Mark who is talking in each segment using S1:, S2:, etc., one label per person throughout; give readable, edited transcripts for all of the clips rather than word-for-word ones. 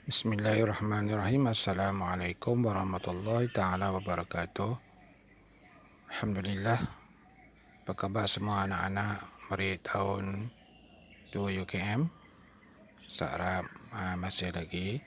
S1: Bismillahirrahmanirrahim. Assalamualaikum warahmatullahi taala wabarakatuh. Alhamdulillah. Apa khabar semua anak-anak murid tahun 2 UKM? Saya harap masih lagi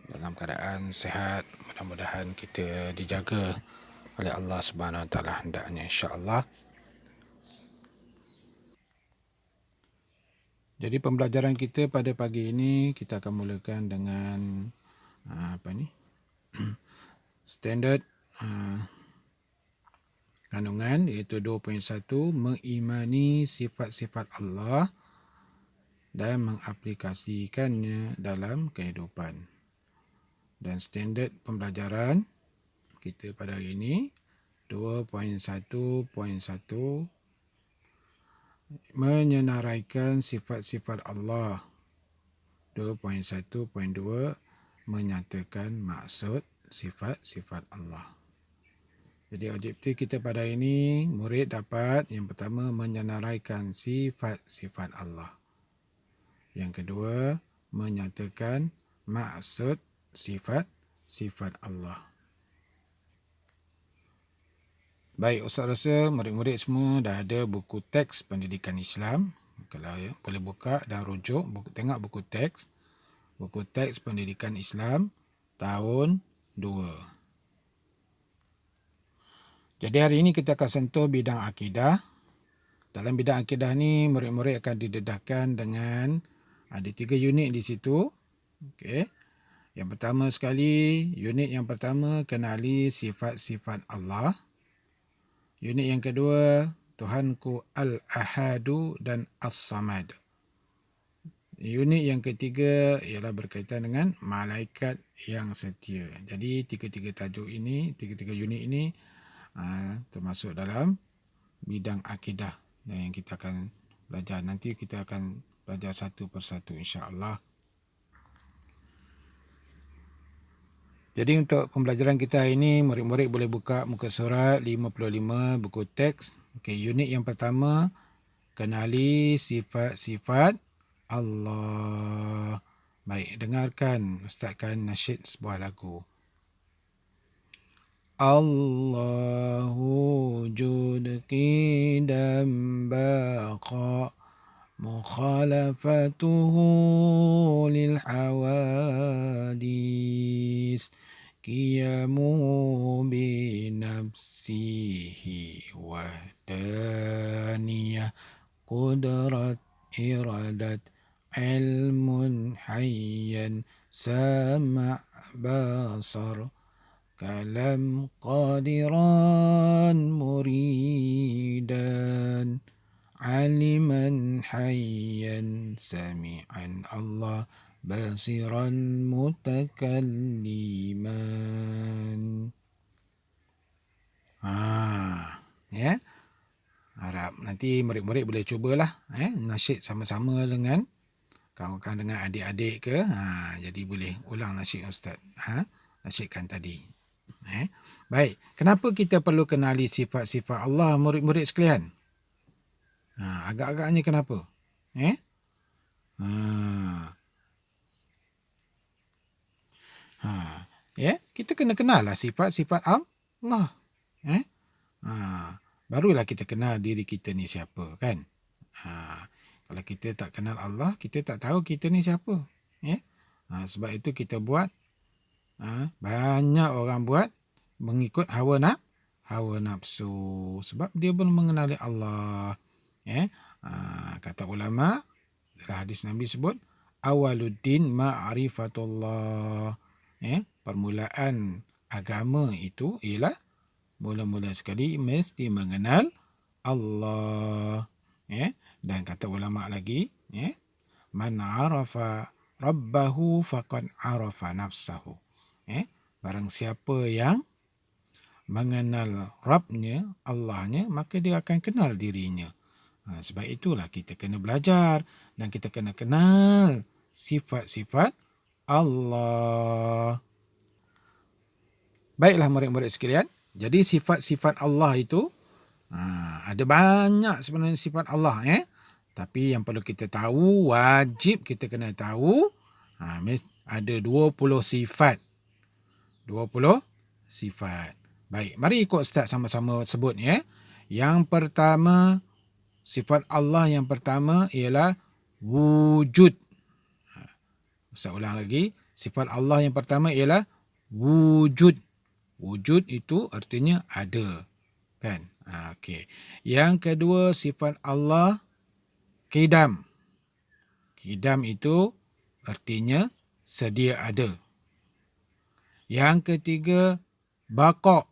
S1: dalam keadaan sihat. Mudah-mudahan kita dijaga oleh Allah Subhanahu Wa Taala hendaknya, insya-Allah. Jadi pembelajaran kita pada pagi ini kita akan mulakan dengan standard kandungan, iaitu 2.1, mengimani sifat-sifat Allah dan mengaplikasikannya dalam kehidupan. Dan standard pembelajaran kita pada hari ini 2.1.1, menyenaraikan sifat-sifat Allah. 2.1.2, menyatakan maksud sifat-sifat Allah. Jadi objektif kita pada hari ini, murid dapat yang pertama menyenaraikan sifat-sifat Allah. Yang kedua, menyatakan maksud sifat-sifat Allah. Baik, Ustaz rasa murid-murid semua dah ada buku teks pendidikan Islam. Kalau boleh buka dan rujuk, tengok buku teks pendidikan Islam tahun 2. Jadi hari ini kita akan sentuh bidang akidah. Dalam bidang akidah ni, murid-murid akan didedahkan dengan ada 3 unit di situ. Okey. Yang pertama sekali, unit yang pertama, kenali sifat-sifat Allah. Unit yang kedua, Tuhanku Al-Ahadu dan As-Samad. Unit yang ketiga ialah berkaitan dengan malaikat yang setia. Jadi tiga-tiga tajuk ini, tiga-tiga unit ini termasuk dalam bidang akidah yang kita akan belajar. Nanti kita akan belajar satu persatu, insya-Allah. Jadi untuk pembelajaran kita hari ini, murid-murid boleh buka muka surat 55 buku teks. Okey, unit yang pertama, kenali sifat-sifat Allah. Baik, dengarkan Ustaz akan nasyid sebuah lagu. Allahu wujud qidam baqa mukhalafatuhu lil hawadis qiyamu bi nafsihi wahdaniyah qudrat iradat ilmun hayyan sama' basar kalam qadiran muridan aliman hayyan sami'an Allah basiran mutakalliman. Ya. Harap nanti murid-murid boleh cubalah nasyid sama-sama dengan kawan-kawan, dengan adik-adik ke. Jadi boleh ulang nasyid Ustaz. Nasyidkan tadi. Baik, kenapa kita perlu kenali sifat-sifat Allah, murid-murid sekalian? Agak-agaknya kenapa? Kita kena kenal lah sifat-sifat Allah. Barulah kita kenal diri kita ni siapa, kan? Kalau kita tak kenal Allah, kita tak tahu kita ni siapa. Sebab itu kita buat, banyak orang buat mengikut hawa nafsu. Sebab dia belum mengenali Allah. Kata ulama, dalam hadis Nabi sebut, awaluddin ma'rifatullah. Permulaan agama itu ialah mula-mula sekali mesti mengenal Allah. Dan kata ulama lagi, man arafa rabbahu faqad arafa nafsahu. Barang siapa yang mengenal Rabbnya, Allahnya, maka dia akan kenal dirinya. Sebab itulah kita kena belajar dan kita kena kenal sifat-sifat Allah. Baiklah murid-murid sekalian. Jadi sifat-sifat Allah itu ada banyak sebenarnya sifat Allah. Tapi yang perlu kita tahu, wajib kita kena tahu, ada 20 sifat. 20 sifat. Baik, mari ikut Ustaz sama-sama sebut ya. Yang pertama, sifat Allah yang pertama ialah wujud. Ustaz ulang lagi. Sifat Allah yang pertama ialah wujud. Wujud itu artinya ada. Kan? Okey. Yang kedua, sifat Allah qidam. Qidam itu artinya sedia ada. Yang ketiga, baqa'.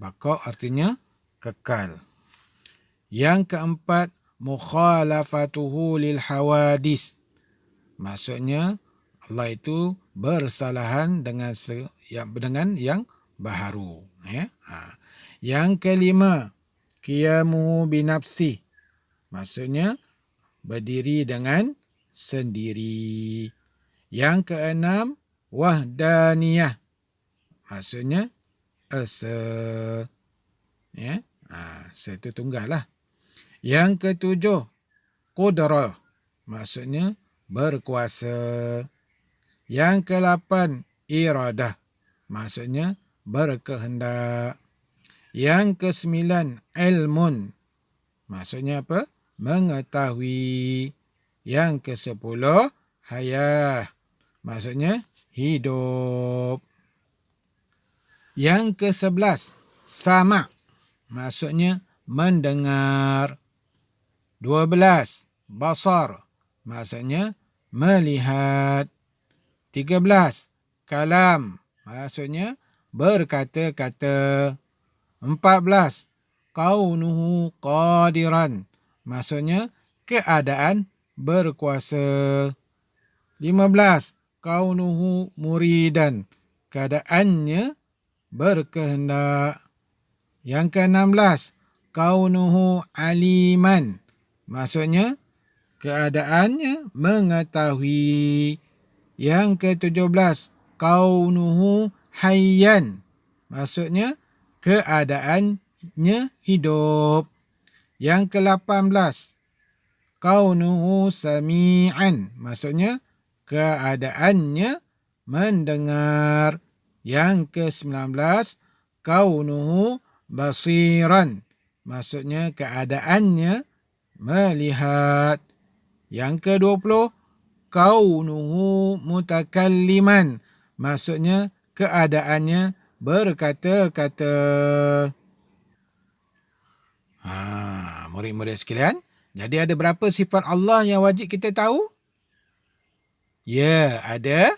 S1: Baqa' artinya kekal. Yang keempat, mukhalafatuhu lil hawadis. Maksudnya Allah itu bersalahan dengan yang baharu. Ya? Yang kelima, qiyamuhu binafsih. Maksudnya berdiri dengan sendiri. Yang keenam, wahdaniyah. Maksudnya esa. Ya? Esa itu tunggal lah. Yang ketujuh, qudrah. Maksudnya berkuasa. Yang ke-8, iradah. Maksudnya berkehendak. Yang ke-9, ilmun. Maksudnya apa? Mengetahui. Yang ke-10, hayah. Maksudnya hidup. Yang ke-11, sama. Maksudnya mendengar. 12, basar. Maksudnya melihat. 13, kalam. Maksudnya berkata-kata. 14, kaunuhu qadiran. Maksudnya keadaan berkuasa. 15, kaunuhu muridan. Keadaannya berkehendak. Yang ke-16, kaunuhu aliman. Maksudnya keadaannya mengetahui. Yang ke-17, kaunuhu hayyan. Maksudnya keadaannya hidup. Yang ke-18, kaunuhu sami'an. Maksudnya keadaannya mendengar. Yang ke-19, kaunuhu basiran. Maksudnya keadaannya melihat. Yang ke-20, kaunuhu mutakalliman. Maksudnya keadaannya berkata-kata. Murid-murid sekalian, jadi ada berapa sifat Allah yang wajib kita tahu? Ya, ada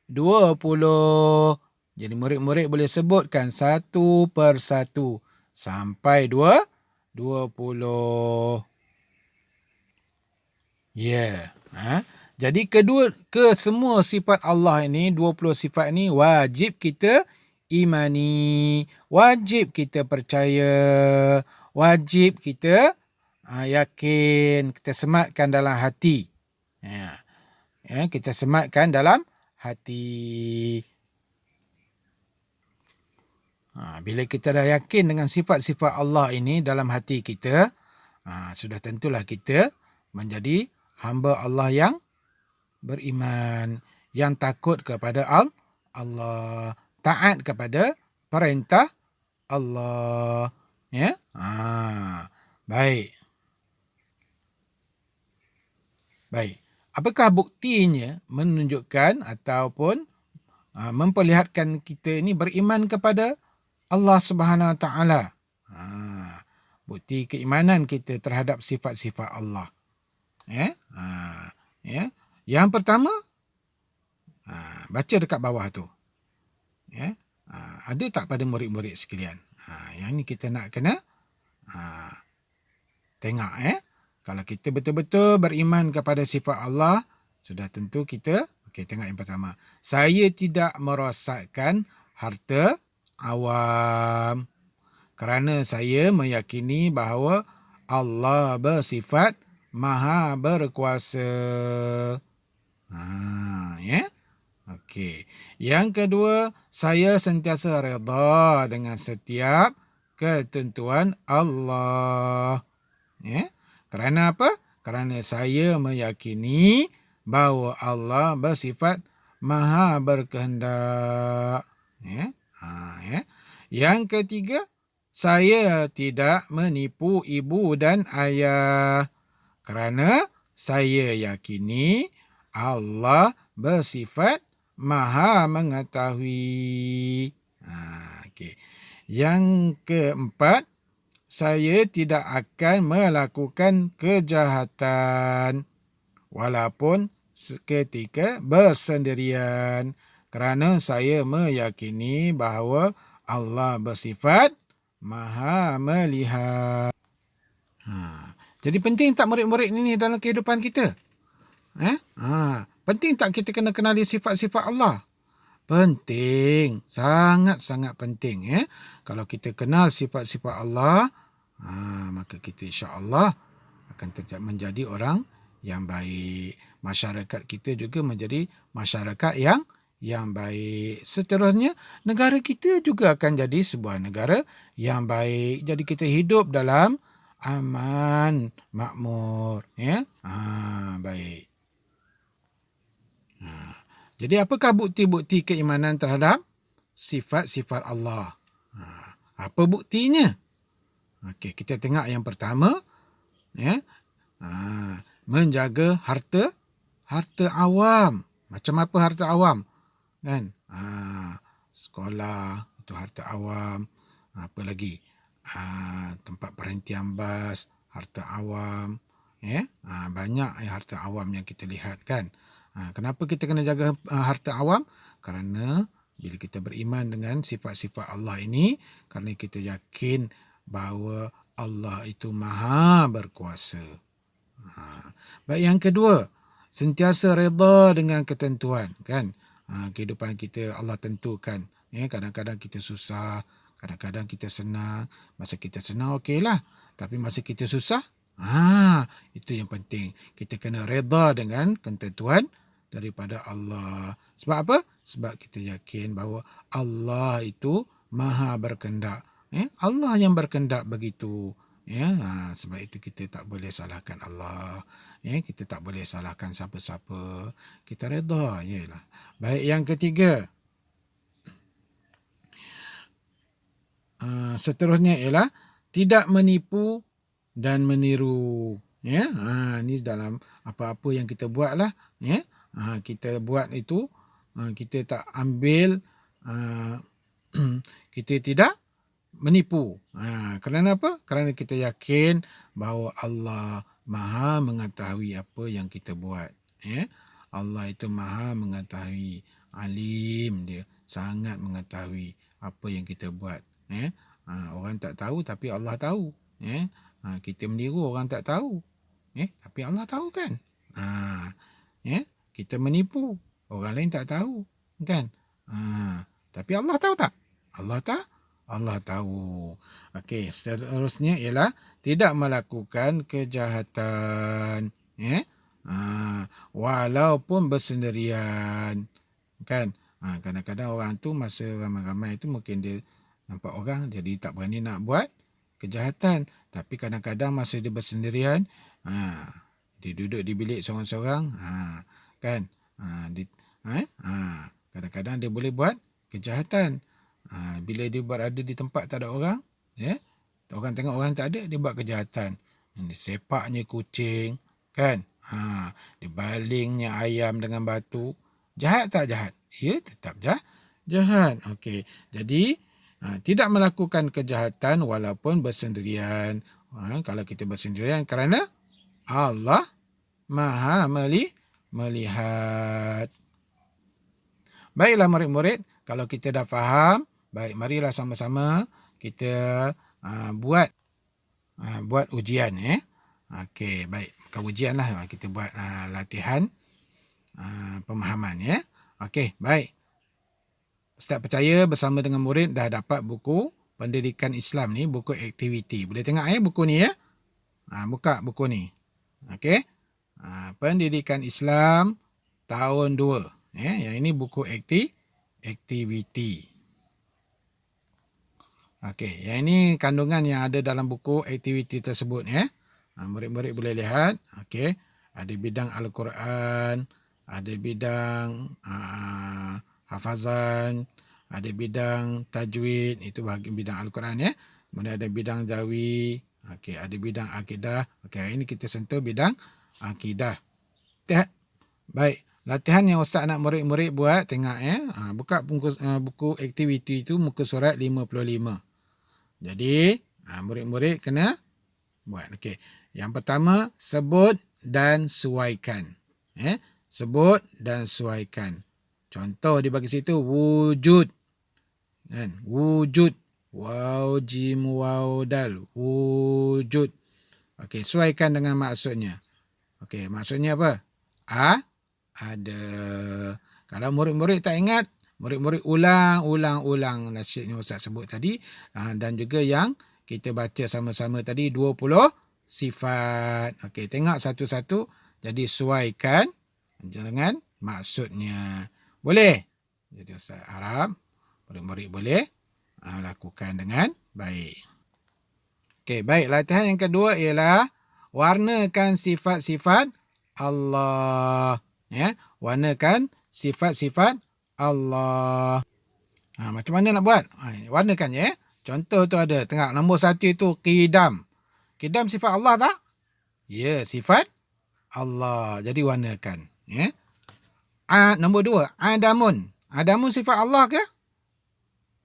S1: 20. Jadi murid-murid boleh sebutkan satu persatu sampai 20. Ya. Jadi semua sifat Allah ini, 20 sifat ini wajib kita imani, wajib kita percaya, wajib kita yakin, kita sematkan dalam hati. Kita sematkan dalam hati. Bila kita dah yakin dengan sifat-sifat Allah ini dalam hati kita, sudah tentulah kita menjadi hamba Allah yang beriman, yang takut kepada Allah, taat kepada perintah Allah. Ya? Baik. Apakah buktinya menunjukkan ataupun memperlihatkan kita ini beriman kepada Allah Subhanahu Wa Taala? Bukti keimanan kita terhadap sifat-sifat Allah. Ya? Yang pertama, baca dekat bawah tu. Ya? Ada tak pada murid-murid sekalian? Yang ni kita nak kena tengok. Kalau kita betul-betul beriman kepada sifat Allah, sudah tentu kita, tengok yang pertama. Saya tidak merosakkan harta awam kerana saya meyakini bahawa Allah bersifat Maha berkuasa. Ya? Okey. Yang kedua, saya sentiasa redha dengan setiap ketentuan Allah. Ya? Kerana apa? Kerana saya meyakini bahawa Allah bersifat maha berkehendak. Ya. Ya. Yang ketiga, saya tidak menipu ibu dan ayah kerana saya yakini Allah bersifat maha mengetahui. Okey. Yang keempat, saya tidak akan melakukan kejahatan walaupun seketika bersendirian kerana saya meyakini bahawa Allah bersifat maha melihat. Jadi penting tak murid-murid ini dalam kehidupan kita? Penting tak kita kena kenali sifat-sifat Allah? Penting, sangat-sangat penting. Kalau kita kenal sifat-sifat Allah, maka kita insya-Allah akan menjadi orang yang baik. Masyarakat kita juga menjadi masyarakat yang baik. Seterusnya, negara kita juga akan jadi sebuah negara yang baik. Jadi kita hidup dalam aman, makmur. Baik. Jadi apakah bukti-bukti keimanan terhadap sifat-sifat Allah? Apa buktinya? Okey, kita tengok yang pertama. Menjaga harta awam. Macam apa harta awam? Kan? Sekolah, itu harta awam. Apa lagi? Tempat perhentian bas, harta awam. Banyak harta awam yang kita lihat kan. Kenapa kita kena jaga harta awam? Kerana bila kita beriman dengan sifat-sifat Allah ini, kerana kita yakin bahawa Allah itu maha berkuasa. Baik, yang kedua, sentiasa reda dengan ketentuan. Kan? Kehidupan kita Allah tentukan. Kadang-kadang kita susah, kadang-kadang kita senang. Masa kita senang okeylah. Tapi masa kita susah, itu yang penting. Kita kena reda dengan ketentuan daripada Allah. Sebab apa? Sebab kita yakin bahawa Allah itu maha berkehendak. Allah yang berkehendak begitu. Sebab itu kita tak boleh salahkan Allah. Kita tak boleh salahkan siapa-siapa. Kita reda jelah. Baik, yang ketiga. Seterusnya ialah tidak menipu dan meniru. Ni dalam apa-apa yang kita buatlah. Kita buat itu, kita tak ambil, kita tidak menipu. Kerana apa? Kerana kita yakin bahawa Allah maha mengetahui apa yang kita buat. Allah itu maha mengetahui, alim dia, sangat mengetahui apa yang kita buat. Orang tak tahu tapi Allah tahu. Kita meniru orang tak tahu. Tapi Allah tahu kan. Kita menipu, orang lain tak tahu. Kan? Tapi Allah tahu tak? Allah tahu. Okey, seterusnya ialah tidak melakukan kejahatan. Walaupun bersendirian. Kan? Kadang-kadang orang tu masa ramai-ramai tu mungkin dia nampak orang jadi tak berani nak buat kejahatan. Tapi kadang-kadang masa dia bersendirian, dia duduk di bilik seorang-seorang, kan? Kadang-kadang dia boleh buat kejahatan. Bila dia berada di tempat tak ada orang, orang tengok orang tak ada, dia buat kejahatan. Dia sepaknya kucing, kan? Dia balingnya ayam dengan batu. Jahat tak jahat? Ya, tetap jahat. Okey. Jadi, tidak melakukan kejahatan walaupun bersendirian. Kalau kita bersendirian kerana Allah maha melihat. Baiklah murid-murid, kalau kita dah faham, baik marilah sama-sama kita buat ujian. Okey, baik. Bukan ujian lah, kita buat latihan pemahaman. Okey, baik. Ustaz percaya bersama dengan murid dah dapat buku Pendidikan Islam ni, buku aktiviti. Boleh tengok buku ni ya. Buka buku ni. Okey. Pendidikan Islam tahun 2. Yang ini buku aktiviti. Okey, yang ini kandungan yang ada dalam buku aktiviti tersebut. Murid-murid boleh lihat. Okey. Ada bidang Al-Quran, ada bidang hafazan, ada bidang tajwid, itu bidang Al-Quran ya. Kemudian ada bidang jawi, okey, ada bidang akidah. Okey, hari ini kita sentuh bidang akidah. Baik, latihan yang ustaz nak murid-murid buat, tengok ya. Buka buku aktiviti itu muka surat 55. Jadi, murid-murid kena buat. Okey. Yang pertama, sebut dan suaikan. Sebut dan suaikan. Contoh dia bagi situ, wujud. Kan? Wujud. Waw, jim, waw, dal. Wujud. Okey, suaikan dengan maksudnya. Okey, maksudnya apa? Ada. Kalau murid-murid tak ingat, murid-murid ulang nasyid yang ustaz sebut tadi. Dan juga yang kita baca sama-sama tadi, 20 sifat. Okey, tengok satu-satu. Jadi suaikan dengan maksudnya. Boleh? Jadi ustaz harap murid-murid boleh lakukan dengan baik. Okey, baik. Latihan yang kedua ialah warnakan sifat-sifat Allah. Ya, warnakan sifat-sifat Allah. Macam mana nak buat? Warnakan ya. Contoh tu ada. Tengok nombor 1 itu qidam. Qidam sifat Allah tak? Ya, sifat Allah. Jadi warnakan. Ya. Nombor 2, adamun. Adamun sifat Allah ke?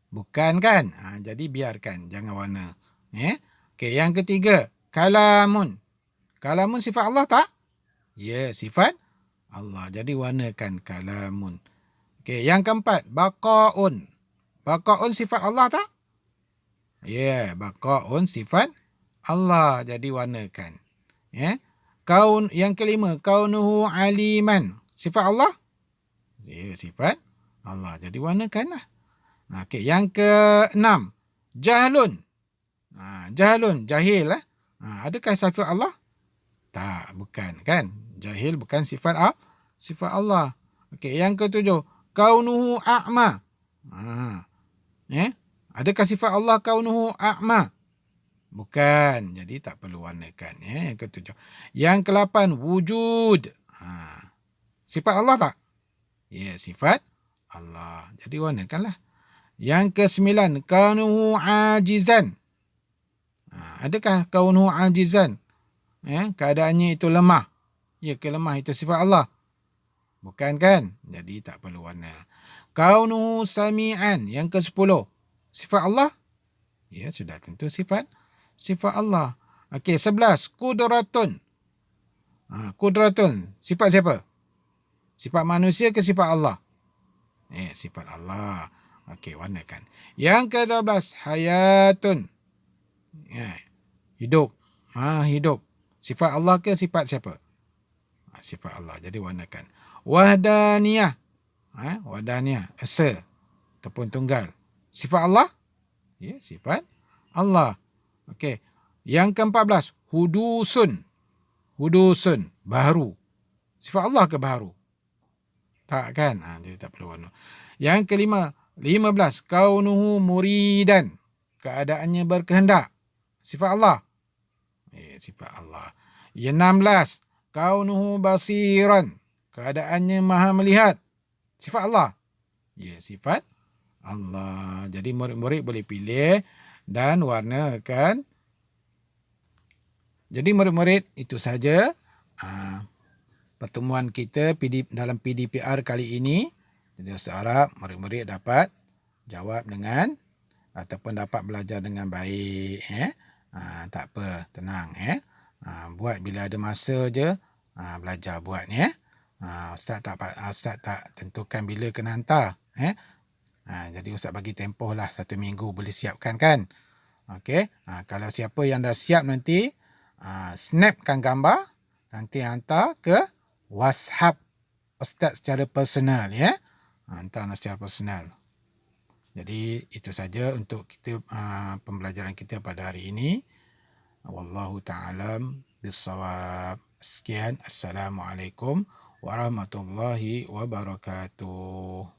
S1: Bukan kan? Jadi biarkan. Jangan warna. Ya. Okey, yang ketiga, kalamun. Kalamun sifat Allah tak? Ya, sifat Allah. Jadi warnakan kalamun. Okey, yang keempat, baqaun. Baqaun sifat Allah tak? Ya, baqaun sifat Allah. Jadi warnakan. Ya. Yang kelima, kaunuhu aliman. Sifat Allah? Ya, sifat Allah. Jadi warnakanlah. Okey, yang keenam, jahlun. Jahlun, jahil lah. Adakah sifat Allah? Tak, bukan kan? Jahil bukan sifat Allah. Okey, yang ketujuh, kaunuhu a'ma. Adakah sifat Allah kaunuhu a'ma? Bukan. Jadi tak perlu warnakan. Yang ketujuh. Yang ke-8, wujud. Sifat Allah tak? Ya, sifat Allah. Jadi warnakanlah. Yang ke-9, kaunuhu ajizan. Adakah kaunuhu ajizan? Keadaannya itu lemah. Ya, kelemah itu sifat Allah. Bukan kan? Jadi tak perlu warna. Kaunuhu sami'an. Yang ke-10. Sifat Allah? Ya, sudah tentu sifat Allah. Okey, 11. Kudratun. Kudratun. Sifat siapa? Sifat manusia ke sifat Allah? Sifat Allah. Okey, warnakan. Yang ke-12. Hayatun. Hidup. Hidup. Sifat Allah ke sifat siapa? Sifat Allah. Jadi warnakan. Wahdaniyah. Wahdaniyah. Esa. Ataupun tunggal. Sifat Allah? Ya, sifat Allah. Okey. Yang ke-14. Hudusun. Hudusun. Baharu. Sifat Allah ke baharu? Tak kan? Jadi tak perlu warna. Yang ke-15. Kaunuhu muridan. Keadaannya berkehendak. Sifat Allah? Ya, sifat Allah. Yang 16. Kaunuhu basiran. Keadaannya maha melihat. Sifat Allah? Ya, sifat Allah. Jadi murid-murid boleh pilih dan warnakan. Jadi murid-murid, itu saja pertemuan kita dalam PDPR kali ini. Jadi saya harap murid-murid dapat jawab dengan ataupun dapat belajar dengan baik. Tak apa, tenang. Buat bila ada masa je, belajar buat. Ustaz tak tentukan bila kena hantar. Jadi ustaz bagi tempoh lah 1 minggu boleh siapkan kan. Okey. Kalau siapa yang dah siap nanti, snapkan gambar, nanti hantar ke WhatsApp ustaz secara personal ya. Hantar secara personal. Jadi itu saja untuk kita pembelajaran kita pada hari ini. Wallahu ta'ala bissawab. Sekian. Assalamualaikum warahmatullahi wabarakatuh.